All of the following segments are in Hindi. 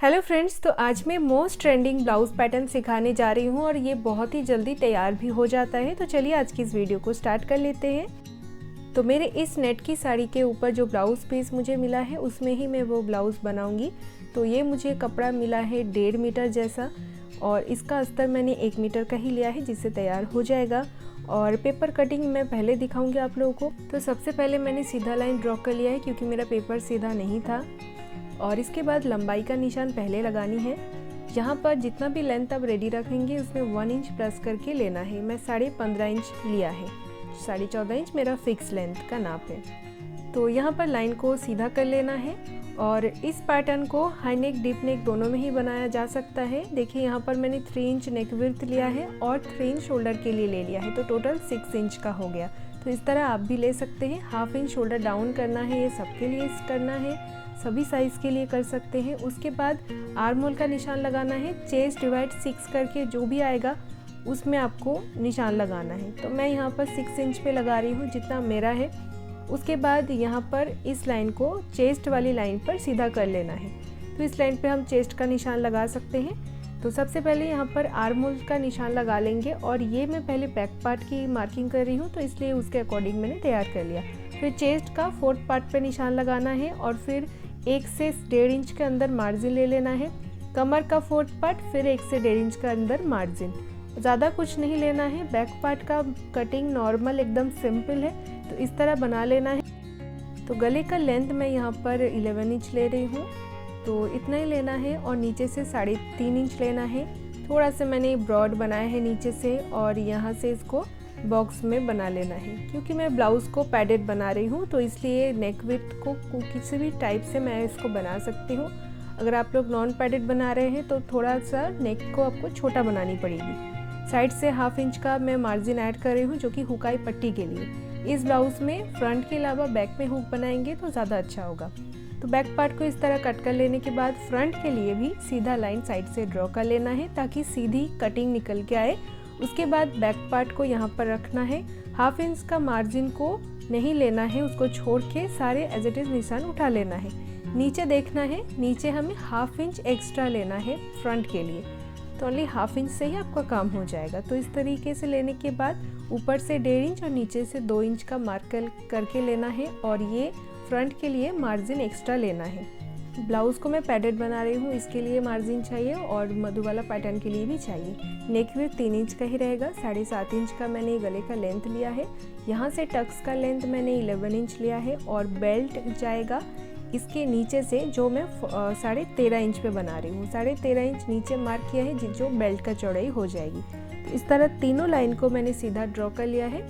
हेलो फ्रेंड्स, तो आज मैं मोस्ट ट्रेंडिंग ब्लाउज़ पैटर्न सिखाने जा रही हूँ और ये बहुत ही जल्दी तैयार भी हो जाता है। तो चलिए आज की इस वीडियो को स्टार्ट कर लेते हैं। तो मेरे इस नेट की साड़ी के ऊपर जो ब्लाउज़ पीस मुझे मिला है उसमें ही मैं वो ब्लाउज़ बनाऊँगी। तो ये मुझे कपड़ा मिला है 1.5 मीटर जैसा और इसका अस्तर मैंने 1 मीटर का ही लिया है जिससे तैयार हो जाएगा। और पेपर कटिंग मैं पहले दिखाऊँगी आप लोगों को। तो सबसे पहले मैंने सीधा लाइन ड्रॉ कर लिया है क्योंकि मेरा पेपर सीधा नहीं था। और इसके बाद लंबाई का निशान पहले लगानी है। यहाँ पर जितना भी लेंथ आप रेडी रखेंगे उसमें 1 इंच प्लस करके लेना है। मैं 15.5 इंच लिया है, 14.5 इंच मेरा फिक्स लेंथ का नाप है। तो यहाँ पर लाइन को सीधा कर लेना है और इस पैटर्न को हाई नेक डीप नेक दोनों में ही बनाया जा सकता है। देखिए यहाँ पर मैंने 3 इंच नेक विड्थ लिया है और 3 इंच शोल्डर के लिए ले लिया है, तो टोटल 6 इंच का हो गया। तो इस तरह आप भी ले सकते हैं। 1/2 इंच शोल्डर डाउन करना है, ये सबके लिए करना है, सभी साइज़ के लिए कर सकते हैं। उसके बाद आर्म होल का निशान लगाना है। चेस्ट डिवाइड 6 करके जो भी आएगा उसमें आपको निशान लगाना है। तो मैं यहाँ पर 6 इंच पे लगा रही हूँ जितना मेरा है। उसके बाद यहाँ पर इस लाइन को चेस्ट वाली लाइन पर सीधा कर लेना है। तो इस लाइन पे हम चेस्ट का निशान लगा सकते हैं। तो सबसे पहले यहाँ पर आर्म होल का निशान लगा लेंगे और ये मैं पहले बैक पार्ट की मार्किंग कर रही हूँ तो इसलिए उसके अकॉर्डिंग मैंने तैयार कर लिया। फिर चेस्ट का 4th पार्ट पे निशान लगाना है और फिर 1 से 1.5 इंच के अंदर मार्जिन ले लेना है। कमर का 4th पार्ट, फिर 1 से 1.5 इंच का अंदर मार्जिन। ज़्यादा कुछ नहीं लेना है। बैक पार्ट का कटिंग नॉर्मल एकदम सिंपल है, तो इस तरह बना लेना है। तो गले का लेंथ मैं यहाँ पर 11 इंच ले रही हूँ, तो इतना ही लेना है और नीचे से 3.5 इंच लेना है। थोड़ा सा मैंने ब्रॉड बनाया है नीचे से और यहाँ से इसको बॉक्स में बना लेना है। क्योंकि मैं ब्लाउज़ को पैडेड बना रही हूँ तो इसलिए नेक विड्थ को किसी भी टाइप से मैं इसको बना सकती हूँ। अगर आप लोग नॉन पैडेड बना रहे हैं तो थोड़ा सा नेक को आपको छोटा बनानी पड़ेगी। साइड से 1/2 इंच का मैं मार्जिन ऐड कर रही हूँ जो कि हुकाई पट्टी के लिए। इस ब्लाउज़ में फ्रंट के अलावा बैक में हुक बनाएंगे तो ज़्यादा अच्छा होगा। तो बैक पार्ट को इस तरह कट कर लेने के बाद फ्रंट के लिए भी सीधा लाइन साइड से ड्रॉ कर लेना है ताकि सीधी कटिंग निकल के आए। उसके बाद बैक पार्ट को यहाँ पर रखना है। 1/2 इंच का मार्जिन को नहीं लेना है, उसको छोड़ के सारे एज इट इज़ निशान उठा लेना है। नीचे देखना है, नीचे हमें 1/2 इंच एक्स्ट्रा लेना है फ्रंट के लिए, तो ओनली 1/2 इंच से ही आपका काम हो जाएगा। तो इस तरीके से लेने के बाद ऊपर से 1.5 इंच और नीचे से 2 इंच का मार्क करके लेना है और ये फ्रंट के लिए मार्जिन एक्स्ट्रा लेना है। ब्लाउज़ को मैं पैडेड बना रही हूँ, इसके लिए मार्जिन चाहिए और मधुबाला पैटर्न के लिए भी चाहिए। नेक विड्थ 3 इंच का ही रहेगा। 7.5 इंच का मैंने गले का लेंथ लिया है। यहाँ से टक्स का लेंथ मैंने 11 इंच लिया है और बेल्ट जाएगा इसके नीचे से, जो मैं 13.5 इंच पे बना रही हूँ। 13.5 इंच नीचे मार्क किया है जो बेल्ट का चौड़ाई हो जाएगी। तो इस तरह तीनों लाइन को मैंने सीधा ड्रॉ कर लिया है।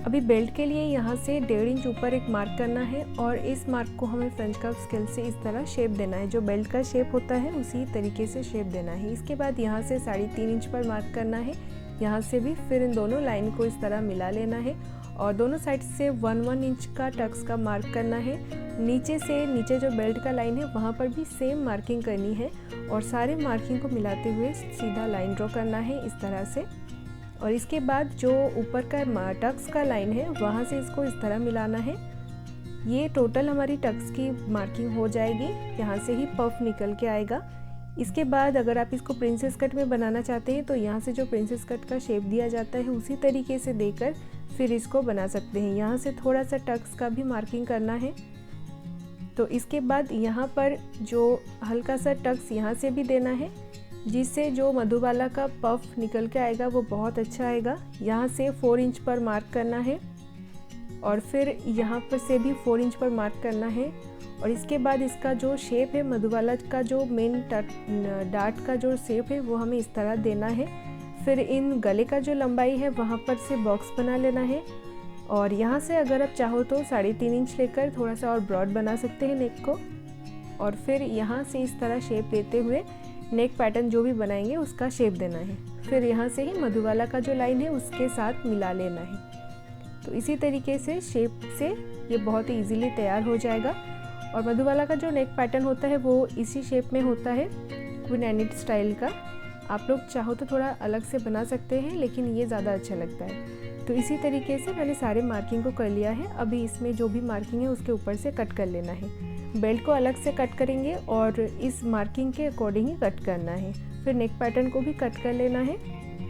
अभी बेल्ट के लिए यहाँ से 1.5 इंच ऊपर एक मार्क करना है और इस मार्क को हमें फ्रेंच कर्व स्केल से इस तरह शेप देना है। जो बेल्ट का शेप होता है उसी तरीके से शेप देना है। इसके बाद यहाँ से 3.5 इंच पर मार्क करना है। यहाँ से भी फिर इन दोनों लाइन को इस तरह मिला लेना है और दोनों साइड से 1 इंच का टक्स का मार्क करना है। नीचे जो बेल्ट का लाइन है वहाँ पर भी सेम मार्किंग करनी है और सारे मार्किंग को मिलाते हुए सीधा लाइन ड्रॉ करना है इस तरह से। और इसके बाद जो ऊपर का टक्स का लाइन है वहाँ से इसको इस तरह मिलाना है। ये टोटल हमारी टक्स की मार्किंग हो जाएगी। यहाँ से ही पफ निकल के आएगा। इसके बाद अगर आप इसको प्रिंसेस कट में बनाना चाहते हैं तो यहाँ से जो प्रिंसेस कट का शेप दिया जाता है उसी तरीके से देकर फिर इसको बना सकते हैं। यहाँ से थोड़ा सा टक्स का भी मार्किंग करना है। तो इसके बाद यहाँ पर जो हल्का सा टक्स यहाँ से भी देना है जिससे जो मधुबाला का पफ निकल के आएगा वो बहुत अच्छा आएगा। यहाँ से 4 इंच पर मार्क करना है और फिर यहाँ पर से भी 4 इंच पर मार्क करना है। और इसके बाद इसका जो शेप है मधुबाला का, जो मेन डार्ट का जो शेप है वो हमें इस तरह देना है। फिर इन गले का जो लंबाई है वहाँ पर से बॉक्स बना लेना है और यहाँ से अगर आप चाहो तो 3.5 इंच लेकर थोड़ा सा और ब्रॉड बना सकते हैं नेक को। और फिर यहाँ से इस तरह शेप देते हुए नेक पैटर्न जो भी बनाएंगे उसका शेप देना है। फिर यहाँ से ही मधुबाला का जो लाइन है उसके साथ मिला लेना है। तो इसी तरीके से शेप से ये बहुत ही इजीली तैयार हो जाएगा। और मधुबाला का जो नेक पैटर्न होता है वो इसी शेप में होता है, क्वीन एनिट स्टाइल का। आप लोग चाहो तो थोड़ा अलग से बना सकते हैं लेकिन ये ज़्यादा अच्छा लगता है। तो इसी तरीके से मैंने सारे मार्किंग को कर लिया है। अभी इसमें जो भी मार्किंग है उसके ऊपर से कट कर लेना है। बेल्ट को अलग से कट करेंगे और इस मार्किंग के अकॉर्डिंग ही कट करना है। फिर नेक पैटर्न को भी कट कर लेना है।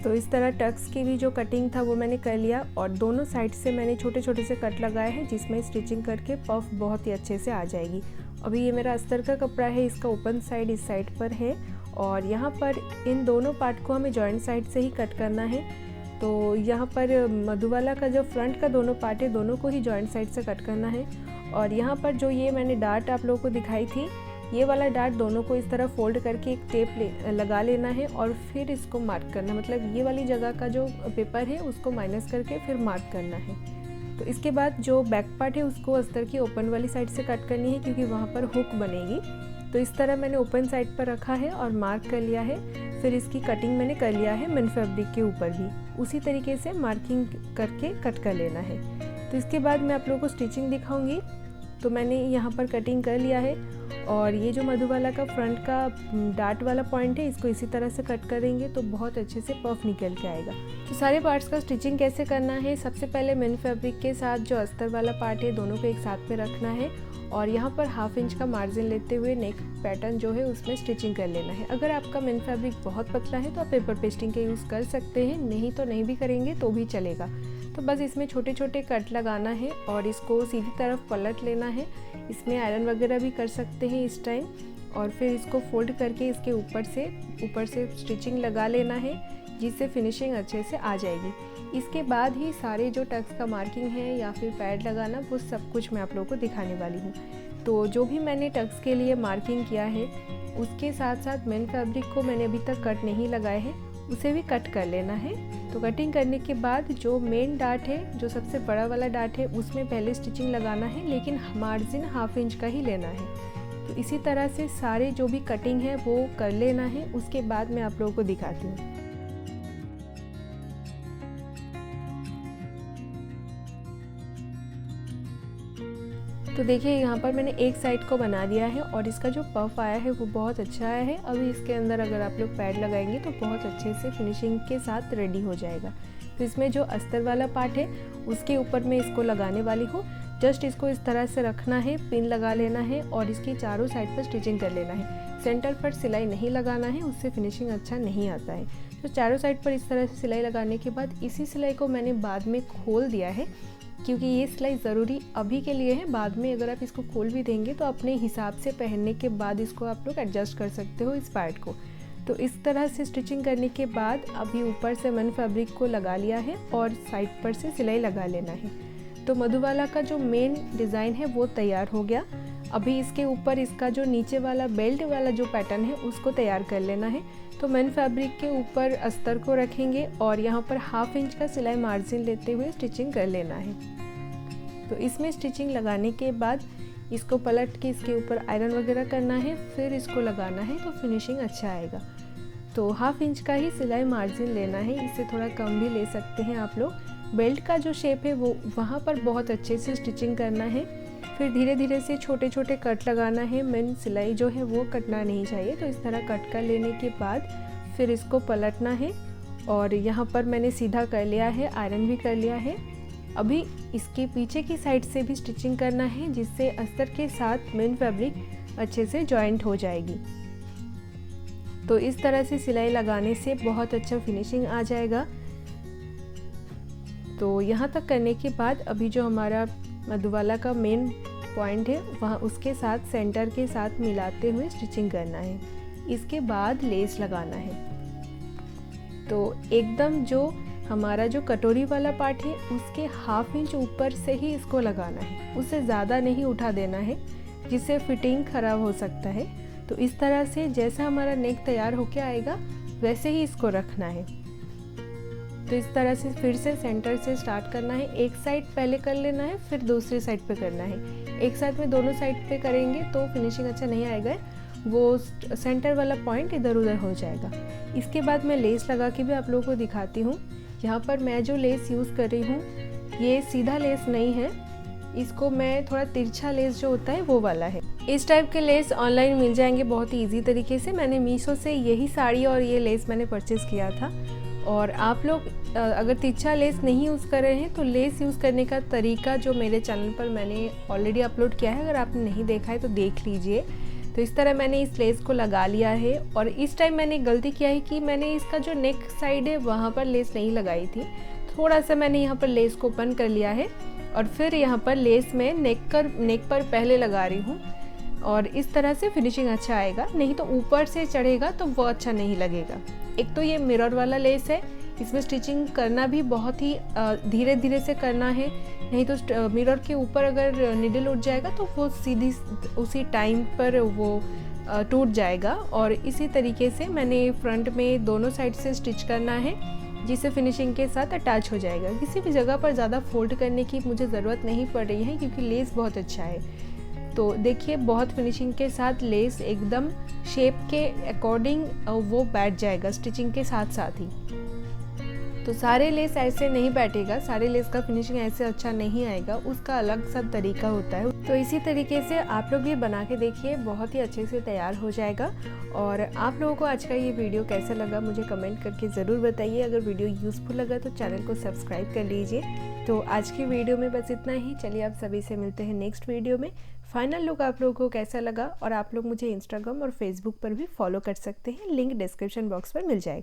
तो इस तरह टक्स की भी जो कटिंग था वो मैंने कर लिया और दोनों साइड से मैंने छोटे छोटे से कट लगाए हैं, जिसमें स्टिचिंग करके पफ बहुत ही अच्छे से आ जाएगी। अभी ये मेरा अस्तर का कपड़ा है, इसका ओपन साइड इस साइड पर है और यहाँ पर इन दोनों पार्ट को हमें जॉइंट साइड से ही कट करना है। तो यहाँ पर मधुबाला का जो फ्रंट का दोनों पार्ट है, दोनों को ही जॉइंट साइड से कट करना है। और यहाँ पर जो ये मैंने डार्ट आप लोगों को दिखाई थी, ये वाला डार्ट दोनों को इस तरह फोल्ड करके एक टेप लगा लेना है और फिर इसको मार्क करना, मतलब ये वाली जगह का जो पेपर है उसको माइनस करके फिर मार्क करना है। तो इसके बाद जो बैक पार्ट है उसको अस्तर की ओपन वाली साइड से कट करनी है, क्योंकि वहाँ पर हुक बनेगी। तो इस तरह मैंने ओपन साइड पर रखा है और मार्क कर लिया है। फिर इसकी कटिंग मैंने कर लिया है मेन फैब्रिक के ऊपर भी, उसी तरीके से मार्किंग करके कट कर लेना है। तो इसके बाद मैं आप लोगों को स्टिचिंग दिखाऊंगी। तो मैंने यहाँ पर कटिंग कर लिया है और ये जो मधुबाला का फ्रंट का डार्ट वाला पॉइंट है, इसको इसी तरह से कट करेंगे तो बहुत अच्छे से पफ निकल के आएगा। तो सारे पार्ट्स का स्टिचिंग कैसे करना है, सबसे पहले मेन फैब्रिक के साथ जो अस्तर वाला पार्ट है दोनों को एक साथ में रखना है और यहाँ पर 1/2 इंच का मार्जिन लेते हुए नेक पैटर्न जो है उसमें स्टिचिंग कर लेना है। अगर आपका मेन फैब्रिक बहुत पतला है तो आप पेपर पेस्टिंग के यूज़ कर सकते हैं, नहीं तो नहीं भी करेंगे तो भी चलेगा। तो बस इसमें छोटे छोटे कट लगाना है और इसको सीधी तरफ पलट लेना है। इसमें आयरन वगैरह भी कर सकते हैं इस टाइम और फिर इसको फोल्ड करके इसके ऊपर से स्टिचिंग लगा लेना है, जिससे फिनिशिंग अच्छे से आ जाएगी। इसके बाद ही सारे जो टक्स का मार्किंग है या फिर पैड लगाना, वो सब कुछ मैं आप लोगों को दिखाने वाली हूँ। तो जो भी मैंने टक्स के लिए मार्किंग किया है उसके साथ साथ मेन फैब्रिक को मैंने अभी तक कट नहीं लगाए हैं, उसे भी कट कर लेना है। तो कटिंग करने के बाद जो मेन डार्ट है, जो सबसे बड़ा वाला डार्ट है, उसमें पहले स्टिचिंग लगाना है, लेकिन मार्जिन 1/2 इंच का ही लेना है। तो इसी तरह से सारे जो भी कटिंग है वो कर लेना है। उसके बाद मैं आप लोगों को दिखाती हूँ। तो देखिए यहाँ पर मैंने एक साइड को बना दिया है और इसका जो पफ आया है वो बहुत अच्छा आया है। अभी इसके अंदर अगर आप लोग पैड लगाएंगे तो बहुत अच्छे से फिनिशिंग के साथ रेडी हो जाएगा। तो इसमें जो अस्तर वाला पार्ट है उसके ऊपर मैं इसको लगाने वाली हूँ। जस्ट इसको इस तरह से रखना है, पिन लगा लेना है और इसकी चारों साइड पर स्टिचिंग कर लेना है। सेंटर पर सिलाई नहीं लगाना है, उससे फिनिशिंग अच्छा नहीं आता है। तो चारों साइड पर इस तरह से सिलाई लगाने के बाद इसी सिलाई को मैंने बाद में खोल दिया है, क्योंकि ये सिलाई ज़रूरी अभी के लिए है। बाद में अगर आप इसको खोल भी देंगे तो अपने हिसाब से पहनने के बाद इसको आप लोग एडजस्ट कर सकते हो इस पार्ट को। तो इस तरह से स्टिचिंग करने के बाद अभी ऊपर से मेन फैब्रिक को लगा लिया है और साइड पर से सिलाई लगा लेना है। तो मधुबाला का जो मेन डिज़ाइन है वो तैयार हो गया। अभी इसके ऊपर इसका जो नीचे वाला बेल्ट वाला जो पैटर्न है उसको तैयार कर लेना है। तो मेन फैब्रिक के ऊपर अस्तर को रखेंगे और यहाँ पर 1/2 इंच का सिलाई मार्जिन लेते हुए स्टिचिंग कर लेना है। तो इसमें स्टिचिंग लगाने के बाद इसको पलट के इसके ऊपर आयरन वगैरह करना है, फिर इसको लगाना है तो फिनिशिंग अच्छा आएगा। तो 1/2 इंच का ही सिलाई मार्जिन लेना है, इससे थोड़ा कम भी ले सकते हैं आप लोग। बेल्ट का जो शेप है वो वहाँ पर बहुत अच्छे से स्टिचिंग करना है, फिर धीरे धीरे से छोटे छोटे कट लगाना है। मेन सिलाई जो है वो कटना नहीं चाहिए। तो इस तरह कट कर लेने के बाद फिर इसको पलटना है और यहाँ पर मैंने सीधा कर लिया है, आयरन भी कर लिया है। अभी इसके पीछे की साइड से भी स्टिचिंग करना है, जिससे अस्तर के साथ मेन फैब्रिक अच्छे से जॉइंट हो जाएगी। तो इस तरह से सिलाई लगाने से बहुत अच्छा फिनिशिंग आ जाएगा। तो यहाँ तक करने के बाद अभी जो हमारा मधुबाला का मेन पॉइंट है वहाँ उसके साथ सेंटर के साथ मिलाते हुए स्टिचिंग करना है। इसके बाद लेस लगाना है। तो एकदम जो हमारा जो कटोरी वाला पार्ट है उसके 1/2 इंच ऊपर से ही इसको लगाना है, उससे ज़्यादा नहीं उठा देना है, जिससे फिटिंग ख़राब हो सकता है। तो इस तरह से जैसा हमारा नेक तैयार होके आएगा वैसे ही इसको रखना है। तो इस तरह से फिर से सेंटर से स्टार्ट करना है। एक साइड पहले कर लेना है, फिर दूसरी साइड पे करना है। एक साइड में दोनों साइड पे करेंगे तो फिनिशिंग अच्छा नहीं आएगा, वो सेंटर वाला पॉइंट इधर उधर हो जाएगा। इसके बाद मैं लेस लगा के भी आप लोगों को दिखाती हूँ। यहाँ पर मैं जो लेस यूज़ कर रही हूँ ये सीधा लेस नहीं है, इसको मैं थोड़ा तिरछा लेस जो होता है वो वाला है। इस टाइप के लेस ऑनलाइन मिल जाएंगे बहुत ही ईजी तरीके से। मैंने मीशो से यही साड़ी और ये लेस मैंने परचेज़ किया था और आप लोग अगर तिरछा लेस नहीं यूज़ कर रहे हैं तो लेस यूज़ करने का तरीका जो मेरे चैनल पर मैंने ऑलरेडी अपलोड किया है, अगर आपने नहीं देखा है तो देख लीजिए। तो इस तरह मैंने इस लेस को लगा लिया है। और इस टाइम मैंने गलती किया है कि मैंने इसका जो नेक साइड है वहाँ पर लेस नहीं लगाई थी, थोड़ा सा मैंने यहाँ पर लेस को ओपन कर लिया है और फिर यहाँ पर लेस में नेक पर पहले लगा रही हूँ। और इस तरह से फिनिशिंग अच्छा आएगा, नहीं तो ऊपर से चढ़ेगा तो वो अच्छा नहीं लगेगा। एक तो ये मिरर वाला लेस है, इसमें स्टिचिंग करना भी बहुत ही धीरे धीरे से करना है, नहीं तो मिरर के ऊपर अगर निडल उठ जाएगा तो वो सीधी उसी टाइम पर वो टूट जाएगा। और इसी तरीके से मैंने फ्रंट में दोनों साइड से स्टिच करना है, जिससे फिनिशिंग के साथ अटैच हो जाएगा। किसी भी जगह पर ज़्यादा फोल्ड करने की मुझे ज़रूरत नहीं पड़ रही है क्योंकि लेस बहुत अच्छा है। तो देखिए बहुत फिनिशिंग के साथ लेस एकदम शेप के अकॉर्डिंग वो बैठ जाएगा स्टिचिंग के साथ साथ ही। तो सारे लेस ऐसे नहीं बैठेगा, सारे लेस का फिनिशिंग ऐसे अच्छा नहीं आएगा, उसका अलग सा तरीका होता है। तो इसी तरीके से आप लोग ये बना के देखिए, बहुत ही अच्छे से तैयार हो जाएगा। और आप लोगों को आज का ये वीडियो कैसा लगा मुझे कमेंट करके ज़रूर बताइए। अगर वीडियो यूज़फुल लगा तो चैनल को सब्सक्राइब कर लीजिए। तो आज की वीडियो में बस इतना ही। चलिए आप सभी से मिलते हैं नेक्स्ट वीडियो में। फाइनल लुक आप लोगों को कैसा लगा, और आप लोग मुझे इंस्टाग्राम और फेसबुक पर भी फॉलो कर सकते हैं, लिंक डिस्क्रिप्शन बॉक्स पर मिल जाएगा।